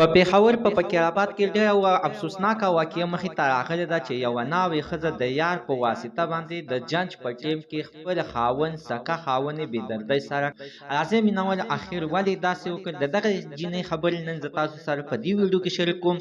په پېښور په فقیرآباد کې ډېره افسوسناکه واقعه مخې ته راغلې ده چې یوه ناوې ښځه د یار په واسطه باندې د جنج په ټیم کې خپل خاوند سکه خاوند یې بېدردۍ سره راځئ مینهوال اخر ولې داسې وکړ د دغه جینۍ خبرې نن زه تاسو سره په دې ویډیو کې شریک کوم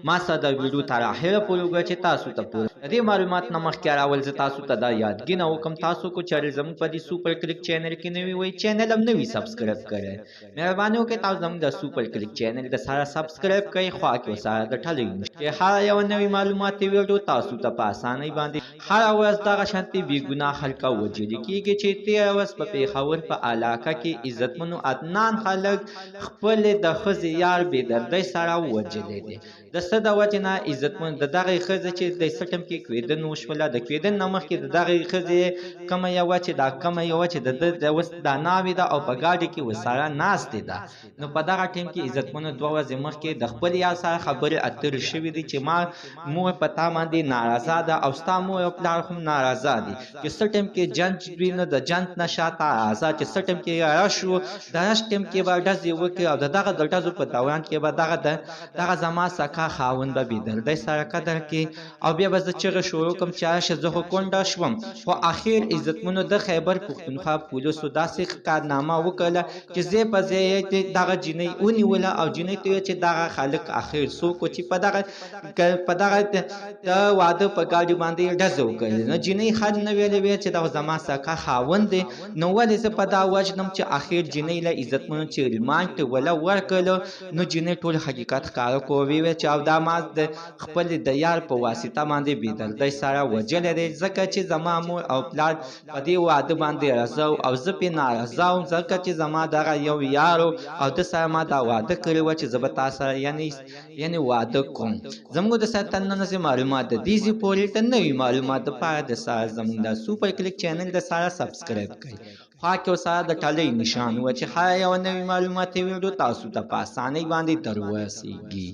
ما سره د ویډیو تر اخره پورې وګورئ چې تاسو ته پوره د دې معلومات نه مخکې اول زه تاسو ته دا یادګینه وکړم تاسو کو چینل زموږ په دې سوپر کلیک چینل کې نوي وئ چینل هم نوي سبسکرایب کړئ مهرباني وکړئ تاسو زموږ د سوپر کلیک چینل د سره سبسکرایب کړئ خوا کې ورسره ګټلی چې هر یوه نوې معلوماتي ویډیو تاسو ته په اسانۍ باندې هره ورځ دغه شانتې بېګناه خلکه وژلي کېږي چې تېره ورځ په پېښور په علاقه کې عزتمنو ادنان خلک خپلې د ښځې یار بېدردۍ سره وژلی دی د څه د وجې نه عزتمن د دغې ښځې چې د څه ټیم کې کوېدن وشوله د کوېدن نه مخکې د دغې ښځې کومه یوه چې دا کومه یوه چې د ده اوس دا ناوې ده او په ګاډي کې ورسره ناستې ده نو په دغه ټیم کې عزتمنو 2 ورځې مخکې د خپل یار سره خبرې اترې شوې دي چې ما مور په تا باندې ناراضه ده او ستا مور او پلار هم ناراضه دي چې څه ټیم کې جنج وي نو د جنج نه شاته راځه چې څه ټیم کې رش و د رش ټیم کې به ډزې وکړي او د دغه د ډزو په دوران کې به دغه زما سکه خاوند به بېدردۍ سره قدر کړي او بیا به زه چغې شروع کړم چې راشه زه خو کونډه شوم خو اخر عزتمنو د خیبر پښتونخوا پولیسو داسې کارنامه وکړله چې ځای په ځای یې دغه جینۍ ونیوله او جینۍ ته ویل چې دغه خلک اخر څوک و چې په دغه د واده په ګاډي باندې ډزې وکړلې نو جینۍ خر نه ویلې ویل چې دغه زما سکه خاوند دی نو ولې زه په دا وژنم چې اخر جینۍ له عزتمنو چې ریمانډ وله ورکړلو نو جینۍ ټول حقیقت ښکاره کړو ویل چې او دا ما د خپل د یار په واسطه باندې بېدردۍ سره وژلی دی ځکه چې زما مور او پلار په دې واده باندې رضا او زه پرې نارضا وم ځکه چې زما دغه یو یار او د سره ما دا واده کړی وه چې زه به تا سره یعنې واده کوم زموږ د سره تر ننه معلومات د دې ځای پورې د نوي معلومات دپاره د سره زموږ د سوپر کلیک چینل د سره سبسکرایب کړئ خوا کې ورسره د ټلۍ نشان و چې هر یوه نوې معلوماتي ویډیو تاسو ته په اسانۍ باندې در ورسېږي